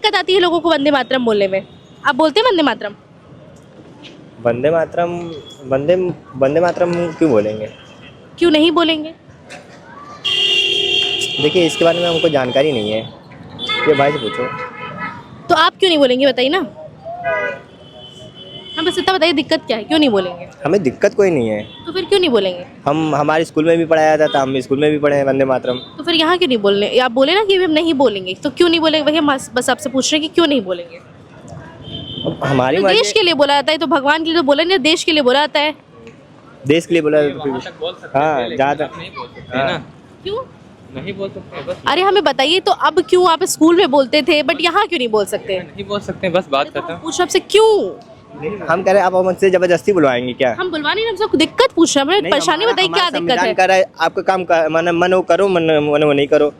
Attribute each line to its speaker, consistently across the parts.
Speaker 1: दिक्कत आती है लोगों को वंदे मातरम बोलने में? आप बोलते हैं वंदे मातरम?
Speaker 2: वंदे मातरम वंदे वंदे मातरम क्यों बोलेंगे?
Speaker 1: क्यों नहीं बोलेंगे?
Speaker 2: देखिए इसके बारे में हमको जानकारी नहीं है, ये भाई से पूछो।
Speaker 1: तो आप क्यों नहीं बोलेंगे बताइए ना? हम बस इतना बताइए दिक्कत क्या है, क्यों नहीं बोलेंगे?
Speaker 2: हमें दिक्कत कोई नहीं है,
Speaker 1: तो फिर क्यों नहीं बोलेंगे?
Speaker 2: हम हमारे स्कूल में भी पढ़ाया जाता, हम स्कूल में भी पढ़े हैं वंदे मातरम।
Speaker 1: तो फिर यहाँ क्यों नहीं बोलने? आप बोले ना कि हम नहीं बोलेंगे, तो क्यों नहीं बोलेंगे? वही हम बस आपसे पूछ रहे हैं कि क्यों नहीं बोलेंगे?
Speaker 2: अब हमारी
Speaker 1: तो
Speaker 2: मर्जी,
Speaker 1: देश के लिए बोला जाता है, तो भगवान के लिए तो बोला नहीं, देश के लिए बोला जाता है।
Speaker 2: देश के लिए बोला हाँ जहाँ तक
Speaker 1: क्यों
Speaker 3: नहीं बोल सकते बस
Speaker 1: अरे हमें बताइए तो, अब क्यों आप स्कूल में बोलते थे बट यहाँ क्यों नहीं बोल सकते?
Speaker 3: नहीं बोल सकते बस बात
Speaker 1: तो
Speaker 3: खत्म।
Speaker 1: हम पूछ रहे आपसे क्यों?
Speaker 2: हम कह रहे हैं आप हमसे जबरदस्ती बुलवाएंगे क्या?
Speaker 1: हम बुलवा नहीं रहे, हमसे दिक्कत पूछ रहे हैं, हमें
Speaker 2: नहीं,
Speaker 1: परेशानी बताइए क्या
Speaker 2: हमारा
Speaker 1: दिक्कत
Speaker 2: संविधान
Speaker 1: है?
Speaker 2: कह रहा है आपका काम मन वो करो, मन वो नहीं करो,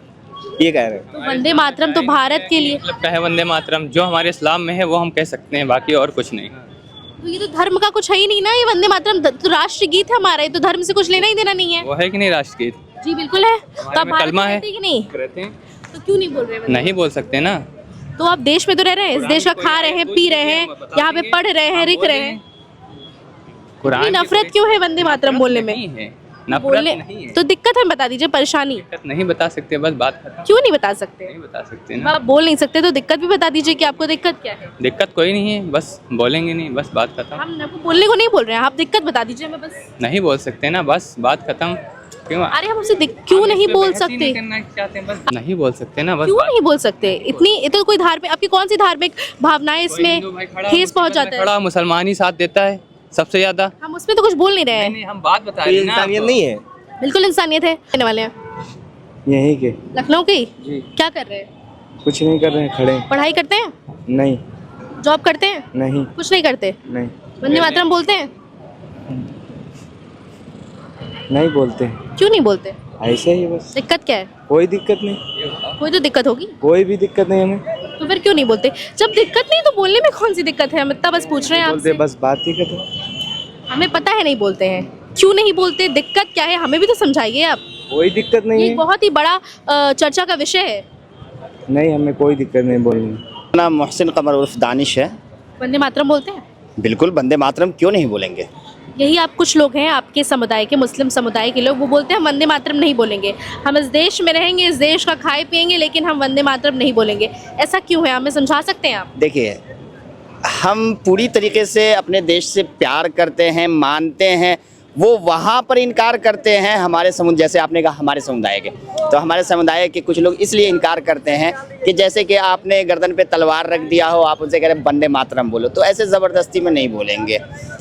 Speaker 2: ये कह रहे हैं।
Speaker 1: तो वंदे मातरम तो भारत के लिए,
Speaker 3: लगता है वंदे मातरम जो हमारे इस्लाम में है वो हम कह सकते हैं, बाकी और कुछ नहीं।
Speaker 1: तो ये तो धर्म का कुछ है ही नहीं ना, ये वंदे मातरम तो राष्ट्र गीत है हमारा, ये तो धर्म से कुछ लेना ही देना नहीं है।
Speaker 3: वो है कि नहीं राष्ट्रगीत?
Speaker 1: जी बिल्कुल है। तो आप
Speaker 3: में
Speaker 1: भारत
Speaker 3: कलमा
Speaker 1: में
Speaker 3: है।
Speaker 1: रहते हैं कि नहीं?
Speaker 3: रहते हैं
Speaker 1: तो क्यों नहीं बोल रहे वंदे?
Speaker 3: नहीं बोल सकते ना।
Speaker 1: तो आप देश में तो रह रहे हैं, इस देश का खा रहे हैं, पी रहे हैं, यहाँ पे पढ़ रहे हैं, लिख रहे हैं,
Speaker 3: कुरान
Speaker 1: इतनी
Speaker 3: की
Speaker 1: नफरत क्यों है वंदे मातरम बोलने में?
Speaker 3: नहीं है, नफरत
Speaker 1: बोलने
Speaker 3: नहीं है।
Speaker 1: तो दिक्कत है, बता दीजिए परेशानी
Speaker 3: दिक्कत नहीं बता सकते बस बात खत्म।
Speaker 1: क्यों नहीं बता सकते?
Speaker 3: नहीं बता सकते ना।
Speaker 1: आप बोल नहीं सकते तो दिक्कत भी बता दीजिए कि आपको दिक्कत क्या है।
Speaker 3: दिक्कत कोई नहीं है, बस बोलेंगे नहीं, बस बात खत्म।
Speaker 1: हम आपको बोलने को नहीं बोल रहे हैं, आप दिक्कत बता दीजिए हमें बस।
Speaker 3: नहीं बोल सकते ना, बस बात खत्म। क्यों?
Speaker 1: अरे हम उससे क्यों नहीं बोल
Speaker 3: बहस ही
Speaker 1: सकते?
Speaker 3: नहीं करना चाहते हैं, बस नहीं बोल सकते ना, बस
Speaker 1: क्यों
Speaker 3: बात।
Speaker 1: नहीं बोल सकते? इतनी इतना कोई धार्मिक, आपकी कौन सी धार्मिक भावनाएं
Speaker 3: कोई
Speaker 1: इसमें
Speaker 3: हिंदू भाई खड़ा,
Speaker 1: ठेस पहुंच
Speaker 3: मुसीबत में
Speaker 1: जाता है?
Speaker 3: खड़ा मुसलमान ही साथ देता है सबसे ज्यादा।
Speaker 1: हम उसमें तो कुछ बोल नहीं रहे हैं।
Speaker 3: नहीं हम बात बता
Speaker 2: तो
Speaker 3: रहे
Speaker 2: ये
Speaker 3: हैं ना
Speaker 2: इंसानियत
Speaker 3: आपको।
Speaker 2: नहीं है।
Speaker 1: बिल्कुल इंसानियत है। रहने वाले हैं
Speaker 2: यहीं के
Speaker 1: लखनऊ की?
Speaker 2: जी।
Speaker 1: क्या कर रहे हैं?
Speaker 2: कुछ नहीं कर रहे हैं, खड़े हैं।
Speaker 1: पढ़ाई करते हैं?
Speaker 2: नहीं
Speaker 1: जॉब करते हैं?
Speaker 2: नहीं
Speaker 1: कुछ नहीं करते?
Speaker 2: नहीं
Speaker 1: वंदे मातरम बोलते हैं?
Speaker 2: नहीं बोलते,
Speaker 1: क्यों नहीं बोलते?
Speaker 2: ऐसे ही बस,
Speaker 1: दिक्कत क्या है?
Speaker 2: कोई दिक्कत नहीं,
Speaker 1: कोई तो दिक्कत होगी,
Speaker 2: कोई भी दिक्कत नहीं हमें।
Speaker 1: तो फिर क्यों नहीं बोलते? जब दिक्कत नहीं तो बोलने में कौन सी दिक्कत है? हम इतना बस पूछ रहे हैं
Speaker 2: बोलते
Speaker 1: आपसे।
Speaker 2: बस बात ही खत्म।
Speaker 1: हमें पता है नहीं बोलते हैं, क्यों नहीं बोलते, दिक्कत क्या है, हमें भी तो समझाइए आप।
Speaker 2: कोई दिक्कत नहीं
Speaker 1: ये
Speaker 2: है,
Speaker 1: बहुत ही बड़ा चर्चा का विषय है।
Speaker 2: नहीं हमें कोई दिक्कत नहीं बोलने में।
Speaker 4: नाम मोहसिन कमर उर्फ दानिश है।
Speaker 1: वंदे मातरम बोलते हैं?
Speaker 4: बिल्कुल वंदे मातरम क्यों नहीं बोलेंगे।
Speaker 1: यही आप कुछ लोग हैं आपके समुदाय के, मुस्लिम समुदाय के लोग, वो बोलते हैं हम वंदे मातरम नहीं बोलेंगे, हम इस देश में रहेंगे, इस देश का खाए पिएंगे, लेकिन हम वंदे मातरम नहीं बोलेंगे। ऐसा क्यों है, हमें समझा सकते हैं आप?
Speaker 4: देखिए हम पूरी तरीके से अपने देश से प्यार करते हैं, मानते हैं, वो वहाँ पर इनकार करते हैं हमारे समुदाय, जैसे आपने कहा हमारे समुदाय के, तो हमारे समुदाय के कुछ लोग इसलिए इनकार करते हैं कि जैसे कि आपने गर्दन पे तलवार रख दिया हो, आप उनसे कह रहे हैं वंदे मातरम बोलो, तो ऐसे ज़बरदस्ती में नहीं बोलेंगे,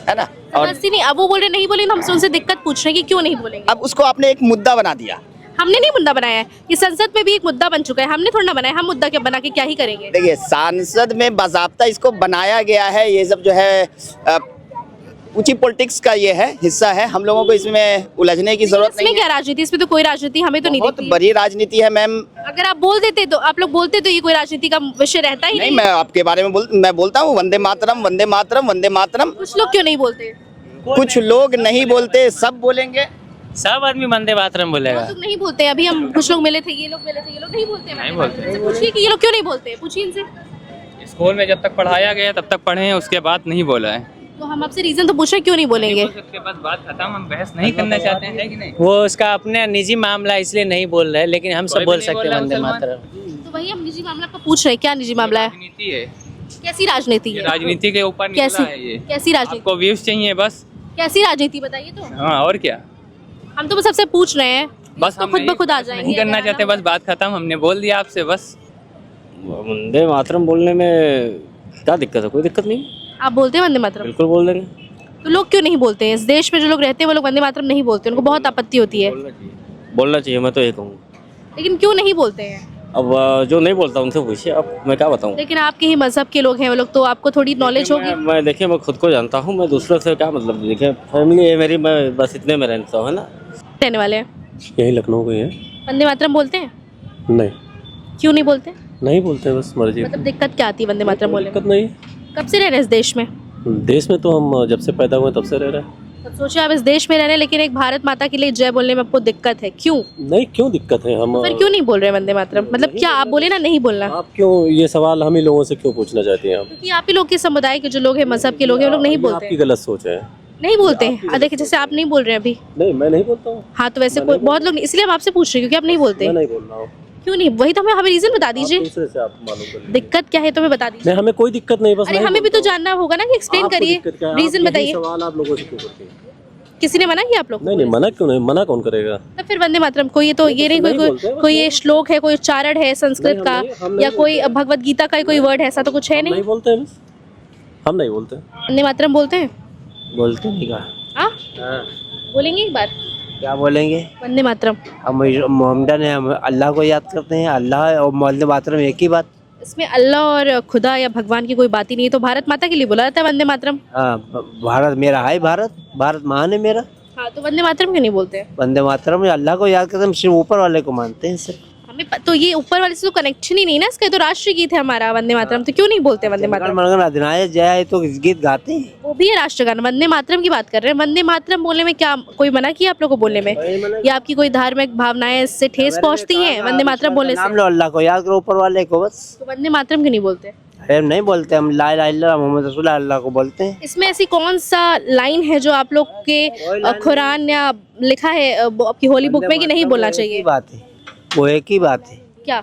Speaker 4: है ना। और
Speaker 1: जबरदस्ती नहीं, अब वो बोल रहे नहीं बोलेंगे, हमसे उनसे दिक्कत पूछ रहे हैं कि क्यों नहीं बोलेंगे।
Speaker 4: अब उसको आपने एक मुद्दा बना दिया।
Speaker 1: हमने नहीं मुद्दा बनाया है, ये संसद में भी एक मुद्दा बन चुका है, हमने थोड़ा ना बनाया, हम मुद्दा क्या बना के क्या ही करेंगे?
Speaker 4: देखिए सांसद में बाज़ाब्ता इसको बनाया गया है, ये सब जो है ऊंची पॉलिटिक्स का ये है हिस्सा है, हम लोगों को इसमें उलझने की जरूरत
Speaker 1: इसमें
Speaker 4: नहीं
Speaker 1: क्या राजनीति, इसमें तो कोई राजनीति हमें तो
Speaker 4: है।
Speaker 1: नहीं
Speaker 4: बहुत
Speaker 1: दिखती।
Speaker 4: बड़ी राजनीति है मैम।
Speaker 1: अगर आप बोल देते तो, आप लोग बोलते तो ये कोई राजनीति का विषय रहता ही
Speaker 4: नहीं
Speaker 1: नहीं।
Speaker 4: मैं आपके बारे में मैं बोलता हूँ वंदे मातरम वंदे मातरम वंदे मातरम।
Speaker 1: कुछ लोग क्यों नहीं बोलते?
Speaker 4: कुछ लोग नहीं बोलते, सब बोलेंगे।
Speaker 5: सब आदमी वंदे मातरम बोलेगा।
Speaker 1: बहुत लोग नहीं बोलते, अभी हम कुछ लोग मिले थे, ये लोग मिले थे, ये लोग नहीं बोलते।
Speaker 3: नहीं बोलते।
Speaker 1: इनसे पूछिए कि ये लोग क्यों नहीं बोलते, पूछिए इनसे।
Speaker 3: स्कूल में जब तक पढ़ाया गया तब तक पढ़े हैं, उसके बाद नहीं बोला है।
Speaker 1: तो हम आपसे रीजन तो पूछ रहे हैं, क्यों नहीं बोलेंगे?
Speaker 3: बोल सकते, बस बात खत्म, हम बहस नहीं करना चाहते हैं, है कि नहीं?
Speaker 5: वो उसका अपने निजी मामला इसलिए नहीं बोल रहे, लेकिन हम
Speaker 3: कोई
Speaker 5: सब
Speaker 3: भी
Speaker 5: बोल
Speaker 3: नहीं
Speaker 5: सकते
Speaker 3: बोल
Speaker 5: हैं
Speaker 3: रहा
Speaker 5: वंदे
Speaker 3: मुसलमान।
Speaker 5: मातरम।
Speaker 1: तो वही हम निजी मामला आपको पूछ रहे हैं, क्या निजी मामला है?
Speaker 3: राजनीति है,
Speaker 1: कैसी राजनीति
Speaker 3: ये
Speaker 1: है?
Speaker 3: राजनीति के ऊपर निकला
Speaker 1: कैसी
Speaker 3: है ये।
Speaker 1: कैसी राजनीति?
Speaker 3: आपको व्यूज चाहिए बस,
Speaker 1: कैसी राजनीति बताइए तो।
Speaker 3: हाँ और क्या।
Speaker 1: हम तो बस सबसे पूछ रहे हैं,
Speaker 3: बस
Speaker 1: तो
Speaker 3: हम
Speaker 1: खुद ब खुद आ जाएंगे।
Speaker 3: नहीं करना
Speaker 1: अगर
Speaker 3: चाहते,
Speaker 1: आना
Speaker 3: बस बात खत्म, हमने बोल दिया आपसे बस।
Speaker 6: वंदे मातरम बोलने में क्या दिक्कत है? कोई दिक्कत नहीं,
Speaker 1: हो। आप बोलते हैं वंदे मातरम?
Speaker 6: बिल्कुल बोल देंगे।
Speaker 1: तो लोग क्यों नहीं बोलते हैं? इस देश में जो लोग रहते हैं वो लोग वंदे मातरम नहीं बोलते, उनको बहुत आपत्ति होती है,
Speaker 6: बोलना चाहिए, मैं तो ये कहूँ।
Speaker 1: लेकिन क्यों नहीं बोलते हैं?
Speaker 6: अब जो नहीं बोलता उनसे पूछिए, अब मैं क्या बताऊँ।
Speaker 1: लेकिन आपके ही मजहब के लोग हैं वो लोग, तो आपको थोड़ी नॉलेज होगी।
Speaker 6: मैं देखिए, मैं खुद को जानता हूँ, मैं दूसरों से क्या मतलब। देखिए फैमिली है मेरी, मैं बस इतने में रहता हूँ, है ना।
Speaker 1: रहने वाले हैं,
Speaker 6: यही लखनऊ के हैं।
Speaker 1: वंदे मातरम बोलते हैं?
Speaker 6: नहीं,
Speaker 1: क्यों नहीं बोलते?
Speaker 6: नहीं बोलते, बस मर्जी।
Speaker 1: मतलब दिक्कत क्या आती है वंदे मातरम बोलने में?
Speaker 6: दिक्कत नहीं,
Speaker 1: कब से रह रहे हैं इस देश में?
Speaker 6: देश में तो हम जब से पैदा हुए तब से रह रहे हैं।
Speaker 1: तब सोचिए आप इस देश में रह रहे हैं लेकिन एक भारत माता के लिए जय बोलने में आपको दिक्कत है, क्यों?
Speaker 7: नहीं, क्यों दिक्कत है? हम
Speaker 1: फिर क्यों नहीं बोल रहे वंदे मातरम? मतलब क्या आप बोले ना नहीं बोलना,
Speaker 7: आप क्यों ये सवाल हम ही लोगों से क्यों पूछना चाहती हैं आप?
Speaker 1: क्योंकि आप ही लोग के समुदाय के जो लोग हैं, मजहब के लोग हैं, वो लोग नहीं बोलते
Speaker 7: आपकी
Speaker 1: हैं।
Speaker 7: गलत सोच है।
Speaker 1: नहीं बोलते हैं। देखिए जैसे आप नहीं बोल रहे हैं अभी।
Speaker 7: नहीं, मैं नहीं बोलता हूँ।
Speaker 1: हाँ तो वैसे कोई बहुत लोग, इसलिए हम आपसे पूछ रहे हैं क्योंकि आप नहीं बोलते।
Speaker 7: मैं नहीं बोल रहा हूँ।
Speaker 1: क्यों नहीं? वही तो हमें रीजन बता
Speaker 7: आप
Speaker 1: दीजिए,
Speaker 7: दूसरे से आप मालूम कर लीजिए।
Speaker 1: दिक्कत क्या है तो हमें बता दीजिए।
Speaker 7: नहीं, हमें कोई दिक्कत नहीं, बस
Speaker 1: अरे
Speaker 7: नहीं
Speaker 1: हमें भी तो
Speaker 7: बोलता हूँ।
Speaker 1: जानना होगा ना कि एक्सप्लेन
Speaker 7: आपको
Speaker 1: करिए,
Speaker 7: दिक्कत क्या है?
Speaker 1: रीजन
Speaker 7: आप यही
Speaker 1: बताइए।
Speaker 7: सवाल आप लोगों से क्यों करती हैं?
Speaker 1: किसी ने मना किया आप लोग?
Speaker 7: नहीं नहीं, मना क्यों नहीं? मना कौन करेगा?
Speaker 1: तो फिर वंदे मातरम कोई ये तो ये नहीं
Speaker 7: नहीं
Speaker 1: कोई
Speaker 7: बोलते हैं,
Speaker 1: कोई ये श्लोक है, कोई उच्चारण है संस्कृत
Speaker 7: नहीं,
Speaker 1: का
Speaker 7: हम नहीं
Speaker 1: या कोई भगवत गीता का कोई वर्ड है, ऐसा तो कुछ है
Speaker 7: हम
Speaker 1: नहीं।
Speaker 7: नहीं बोलते हैं, बस हम नहीं बोलते।
Speaker 1: वंदे मातरम बोलते हैं?
Speaker 2: बोलते नहीं का?
Speaker 1: हाँ बोलेंगे एक बार
Speaker 2: क्या बोलेंगे?
Speaker 1: वंदे मातरम?
Speaker 2: हम मोहम्मदन है, हम अल्लाह को याद करते हैं, अल्लाह और वंदे मातरम एक ही बात।
Speaker 1: इसमें अल्लाह और खुदा या भगवान की कोई बात ही नहीं है, तो भारत माता के लिए बोला जाता है वंदे मातरम।
Speaker 2: हाँ, भारत मेरा है, भारत महान है मेरा।
Speaker 1: हाँ तो वंदे मातरम क्यों नहीं बोलते हैं?
Speaker 2: वंदे मातरम अल्लाह को याद करते हैं, हम सिर्फ ऊपर वाले को मानते हैं सिर्फ।
Speaker 1: हमें तो ये ऊपर वाले से तो कनेक्शन ही नहीं ना, इसका तो राष्ट्रीय गीत है हमारा वंदे मातरम, तो क्यों नहीं बोलते वंदे मातरम?
Speaker 2: मनगण अधिनायक जय तो गीत गाते हैं।
Speaker 1: वो भी है राष्ट्रगान, वंदे मातरम की बात कर रहे हैं। वंदे मातरम बोलने में क्या कोई मना किया आप लोग को बोलने में, या आपकी कोई धार्मिक भावनाएं इससे ठेस पहुंचती हैं वंदे मातरम बोलने
Speaker 2: नाम
Speaker 1: से?
Speaker 2: लो, अल्लाह को याद करो, ऊपर वाले को बस।
Speaker 1: तो वंदे मातरम क्यों नहीं बोलते?
Speaker 2: अरे हम नहीं बोलते, हम ला इलाहा इल्लल्लाह मोहम्मद रसूलुल्लाह अल्लाह को बोलते हैं।
Speaker 1: इसमें ऐसी कौन सा लाइन है जो आप लोग के कुरान या लिखा है आपकी होली बुक में कि नहीं बोलना
Speaker 2: एक ही
Speaker 1: चाहिए?
Speaker 2: बात है, वो एक ही बात है।
Speaker 1: क्या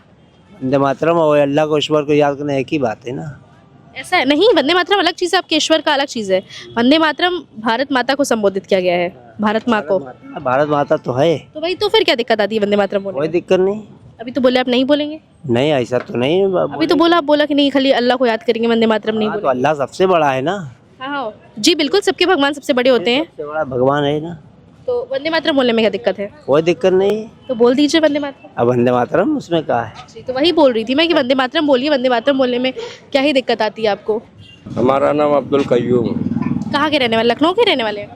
Speaker 2: वंदे मातरम और अल्लाह को ईश्वर को याद करना एक ही बात है ना।
Speaker 1: ऐसा है? नहीं, वंदे मातरम अलग चीज़ है, आपके ईश्वर का अलग चीज़ है। वंदे मातरम भारत माता को संबोधित किया गया है, भारत माँ को।
Speaker 2: भारत माता तो है,
Speaker 1: तो वही तो फिर क्या दिक्कत आती है वंदे मातरम बोलने
Speaker 2: कोई
Speaker 1: में?
Speaker 2: दिक्कत नहीं।
Speaker 1: अभी तो बोले आप नहीं बोलेंगे।
Speaker 2: नहीं ऐसा तो नहीं,
Speaker 1: अभी तो बोला, आप बोला कि नहीं खाली अल्लाह को याद करेंगे, वंदे मातरम नहीं
Speaker 2: तो
Speaker 1: बोलेंगे।
Speaker 2: अल्लाह सबसे बड़ा है ना,
Speaker 1: हाँ हाँ जी बिल्कुल, सबके भगवान सबसे बड़े होते हैं,
Speaker 2: सबसे बड़ा भगवान है ना,
Speaker 1: तो वंदे मातरम बोलने में क्या दिक्कत है?
Speaker 2: कोई दिक्कत नहीं।
Speaker 1: तो बोल दीजिए वंदे मातरम।
Speaker 2: अब वंदे मातरम उसमें कहा है।
Speaker 1: जी तो वही बोल रही थी मैं कि वंदे मातरम बोलिए, वंदे मातरम बोलने में क्या ही दिक्कत आती है आपको?
Speaker 8: हमारा नाम अब्दुल कयूम।
Speaker 1: कहाँ के रहने वाले? लखनऊ के रहने वाले हैं?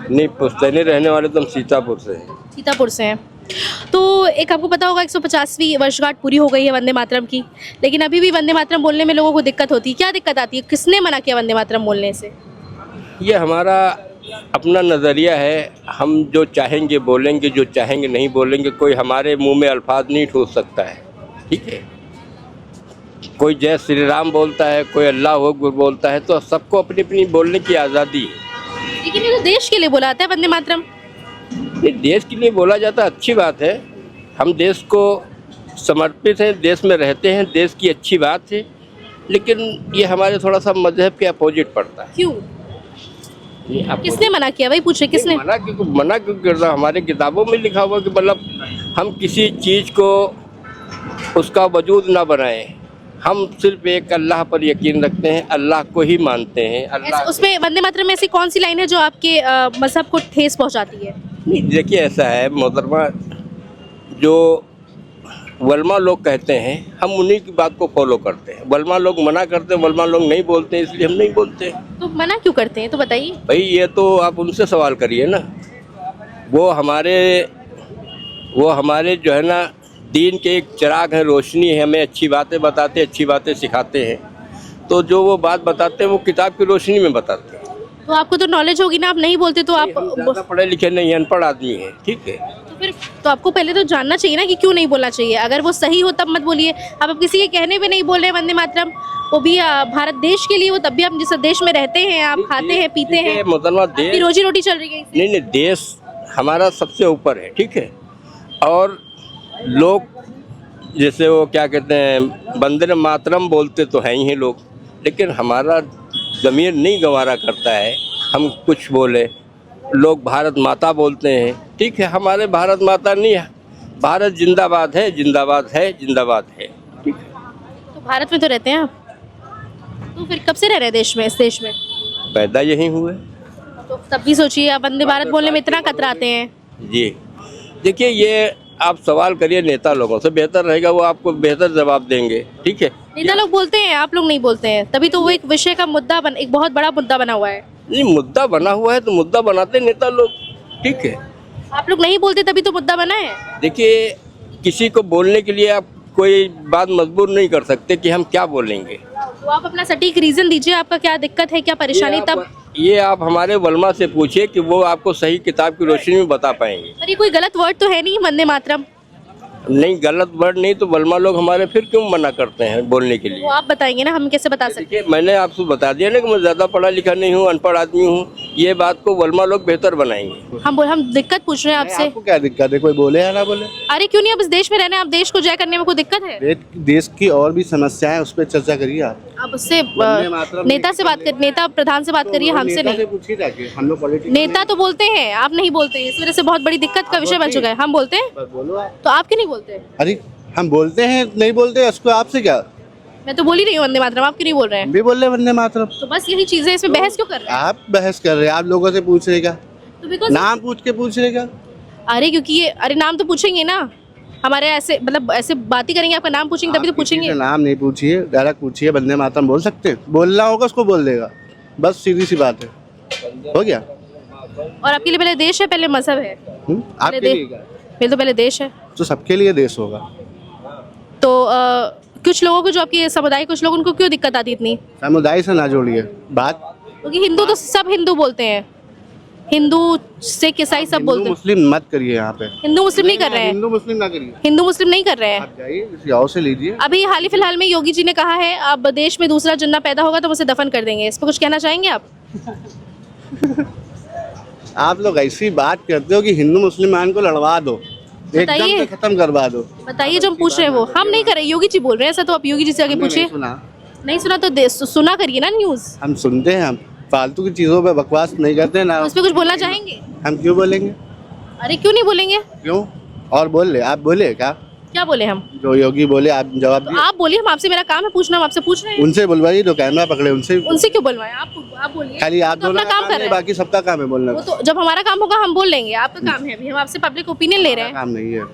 Speaker 8: नहीं, पुश्तैनी रहने वाले तो हम सीतापुर से हैं।
Speaker 1: सीतापुर से हैं। तो एक आपको पता होगा 150वीं वर्षगांठ पूरी हो गई है वंदे मातरम की, लेकिन अभी भी वंदे मातरम बोलने में लोगों को दिक्कत होती है। क्या दिक्कत आती है? किसने मना किया वंदे मातरम बोलने से?
Speaker 8: ये हमारा अपना नज़रिया है, हम जो चाहेंगे बोलेंगे, जो चाहेंगे नहीं बोलेंगे। कोई हमारे मुंह में अल्फाज नहीं ठूस सकता है, ठीक है। कोई जय श्री राम बोलता है, कोई अल्लाह अकबर बोलता है, तो सबको अपनी अपनी बोलने की आज़ादी है।
Speaker 1: लेकिन ये तो देश के लिए बोला जाता है वंदे मातरम।
Speaker 8: ये देश के लिए बोला जाता है, अच्छी बात है। हम देश को समर्पित हैं, देश में रहते हैं, देश की अच्छी बात है। लेकिन ये हमारे थोड़ा सा मजहब के अपोजिट पड़ता है।
Speaker 1: क्यों?
Speaker 8: ये opposite-
Speaker 1: किसने मना किया? वही पूछे किसने?
Speaker 8: मना क्यों कर रहा? हमारे किताबों में लिखा हुआ कि मतलब हम किसी चीज़ को उसका वजूद ना बनाएं। हम सिर्फ एक अल्लाह पर यकीन रखते हैं, अल्लाह को ही मानते हैं। अल्लाह
Speaker 1: उसमें वंदे मातरम में ऐसी कौन सी लाइन है जो आपके मजहब को ठेस पहुंचाती है?
Speaker 8: नहीं, देखिए ऐसा है मोहतरमा, जो वल्मा लोग कहते हैं हम उन्हीं की बात को फॉलो करते हैं। वल्मा लोग मना करते हैं, वल्मा लोग नहीं बोलते हैं, इसलिए हम नहीं बोलते।
Speaker 1: तो मना क्यों करते हैं तो बताइए।
Speaker 8: भाई ये तो आप उनसे सवाल करिए ना। वो हमारे जो है ना दीन के एक चिराग है, रोशनी है, हमें अच्छी बातें बताते, अच्छी बातें सिखाते हैं। तो जो वो बात बताते हैं वो किताब की रोशनी में बताते हैं।
Speaker 1: तो आपको तो नॉलेज होगी ना, आप नहीं बोलते तो आप
Speaker 8: हम ज़्यादा पढ़े लिखे नहीं, अनपढ़ आदमी हैं, ठीक है।
Speaker 1: तो फिर तो आपको पहले तो जानना चाहिए ना कि क्यों नहीं बोलना चाहिए। अगर वो सही हो तब मत बोलिए। अब किसी के कहने पे नहीं बोल रहे वंदे मातरम, वो भी भारत देश के लिए, वो तब भी आप जिस देश में रहते हैं, आप खाते हैं पीते हैं,
Speaker 8: मोहतरमा
Speaker 1: आपकी
Speaker 8: देश,
Speaker 1: रोजी रोटी चल रही है इससे।
Speaker 8: नहीं देश हमारा सबसे ऊपर है, ठीक है। और लोग जैसे वो क्या कहते हैं वंदे मातरम बोलते तो हैं ही लोग, लेकिन हमारा ज़मीर नहीं गवारा करता है हम कुछ बोले। लोग भारत माता बोलते हैं, ठीक है। हमारे भारत माता नहीं है, भारत जिंदाबाद है, जिंदाबाद है, जिंदाबाद है, ठीक है।
Speaker 1: तो भारत में तो रहते हैं आप, तो फिर कब से रह रहे हैं देश में, इस देश में?
Speaker 8: पैदा यहीं हुए।
Speaker 1: तो तब भी सोचिए आप वंदे भारत बोलने में इतना कतराते हैं।
Speaker 8: जी देखिए, ये आप सवाल करिए नेता लोगों से, बेहतर रहेगा, वो आपको बेहतर जवाब देंगे, ठीक है।
Speaker 1: नेता लोग बोलते हैं, आप लोग नहीं बोलते हैं, तभी तो वो एक विषय का मुद्दा एक बहुत बड़ा मुद्दा बना हुआ है।
Speaker 8: नहीं, मुद्दा बना हुआ है तो मुद्दा बनाते नेता लोग, ठीक है।
Speaker 1: आप लोग नहीं बोलते तभी तो मुद्दा बना है।
Speaker 8: देखिए, किसी को बोलने के लिए आप कोई बात मजबूर नहीं कर सकते कि हम क्या बोलेंगे।
Speaker 1: तो आप अपना सटीक रीजन दीजिए, आपका क्या दिक्कत है, क्या परेशानी, तब
Speaker 8: ये आप हमारे वलमा से पूछिए कि वो आपको सही किताब की रोशनी में बता पाएंगे।
Speaker 1: पर ये कोई गलत वर्ड तो है नहीं वंदे मातरम,
Speaker 8: नहीं, गलत वर्ड नहीं तो वलमा लोग हमारे फिर क्यों मना करते हैं बोलने के लिए?
Speaker 1: वो आप बताएंगे ना, हम कैसे बता सकते
Speaker 8: देखिए, मैंने आपको बता दिया ना कि मैं ज़्यादा पढ़ा लिखा नहीं हूँ, अनपढ़ आदमी हूँ। ये बात को वलमा लोग बेहतर बनाएंगे।
Speaker 1: हम दिक्कत पूछ रहे हैं आपसे।
Speaker 9: आपको क्या दिक्कत है, कोई बोले या ना बोले?
Speaker 1: अरे क्यों नहीं, आप इस देश में रहने, आप देश को जय करने में कोई दिक्कत है?
Speaker 9: देश की और भी समस्याएं हैं, उस पर चर्चा करिए आप।
Speaker 1: आप उससे
Speaker 9: वंदे मातरम
Speaker 1: नेता से बात कर, नेता प्रधान से बात करिए, हमसे
Speaker 9: नेता से
Speaker 1: नहीं।
Speaker 9: पूछिए जाके, हम लोग पॉलिटिक्स
Speaker 1: नेता तो बोलते हैं, आप नहीं बोलते, इस वजह से बहुत बड़ी दिक्कत का विषय बन चुका है। हम बोलते हैं
Speaker 9: बस बोलो आप।
Speaker 1: तो आप क्यों नहीं बोलते?
Speaker 9: अरे हम बोलते हैं, नहीं बोलते उसको आपसे क्या?
Speaker 1: मैं तो बोल ही रही हूँ वंदे मातरम, आप क्यों नहीं बोल रहे हैं?
Speaker 9: हम भी बोल रहे वंदे मातरम।
Speaker 1: तो बस यही चीजें, इसमें बहस क्यों कर रहे हैं?
Speaker 9: आप बहस कर रहे हैं, आप लोगों से पूछ रहे क्या?
Speaker 1: तो बिकॉज
Speaker 9: नाम पूछ के पूछ रहे क्या?
Speaker 1: अरे क्योंकि ये, अरे नाम तो पूछेंगे ना, हमारे ऐसे मतलब ऐसे बात ही करेंगे, आपका नाम पूछेंगे तभी तो
Speaker 9: आप किसी
Speaker 1: पूछेंगे।
Speaker 9: से नाम नहीं पूछिए, डायरेक्ट पूछिए वंदे मातरम बोल सकते हैं, बोलना होगा उसको बोल देगा, बस सीधी सी बात है, हो गया।
Speaker 1: और आपके लिए पहले देश है, पहले मजहब है?
Speaker 9: आपके लिए क्या?
Speaker 1: मेरे तो पहले देश है।
Speaker 9: तो सबके लिए देश होगा।
Speaker 1: तो कुछ लोगों को, जो आपके समुदाय, कुछ लोग, उनको क्यों दिक्कत आती इतनी?
Speaker 9: समुदाय से ना जोड़िए बात।
Speaker 1: क्योंकि हिंदू तो सब हिंदू बोलते हैं, हिंदू सिख ईसाई सब
Speaker 9: हिंदू
Speaker 1: बोलते हैं।
Speaker 9: मुस्लिम मत करिए यहाँ पे।
Speaker 1: हिंदू मुस्लिम नहीं कर रहे हैं,
Speaker 9: हिंदू मुस्लिम ना करिए,
Speaker 1: हिंदू मुस्लिम नहीं कर रहे हैं।
Speaker 9: आप जाइए किसी और से लीजिए।
Speaker 1: अभी हाल ही फिलहाल में योगी जी ने कहा है, अब देश में दूसरा जिन्ना पैदा होगा तो उसे दफन कर देंगे। इस पर कुछ कहना चाहेंगे आप?
Speaker 9: आप लोग ऐसी बात करते हो कि हिंदू मुसलमान को लड़वा दो, एकदम
Speaker 1: बताइए।
Speaker 9: से खत्म करवा दो।
Speaker 1: बताइए, जो हम पूछ रहे हैं वो हम नहीं कर रहे, योगी जी बोल रहे हैं ऐसा, तो आप योगी जी से आगे
Speaker 9: हमने
Speaker 1: पूछिए।
Speaker 9: नहीं सुना,
Speaker 1: नहीं सुना तो सुना करिए ना न्यूज,
Speaker 9: हम सुनते हैं, हम फालतू की चीजों पे बकवास नहीं करते ना।
Speaker 1: उस पर कुछ बोलना चाहेंगे?
Speaker 9: हम क्यों बोलेंगे?
Speaker 1: अरे क्यों नहीं बोलेंगे?
Speaker 9: क्यों? और बोल ले, आप बोले क्या?
Speaker 1: क्या बोले हम?
Speaker 9: जो योगी बोले आप जवाब
Speaker 1: तो
Speaker 9: दिए।
Speaker 1: आप बोलिए, हम आपसे, मेरा काम है पूछना, हम आपसे पूछ रहे हैं।
Speaker 9: उनसे बुलवाइए, जो कैमरा पकड़े उनसे।
Speaker 1: उनसे क्यों बुलवाएं? आप बोलिए।
Speaker 9: खाली आप
Speaker 1: तो
Speaker 9: दोनों
Speaker 1: अपना
Speaker 9: का
Speaker 1: काम
Speaker 9: काम
Speaker 1: कर
Speaker 9: नहीं,
Speaker 1: रहे हैं।
Speaker 9: बाकी सबका काम है बोलना।
Speaker 1: वो तो जब हमारा काम होगा हम बोल लेंगे, आपका काम है, अभी हम आपसे पब्लिक ओपिनियन ले रहे हैं।
Speaker 9: काम नहीं है।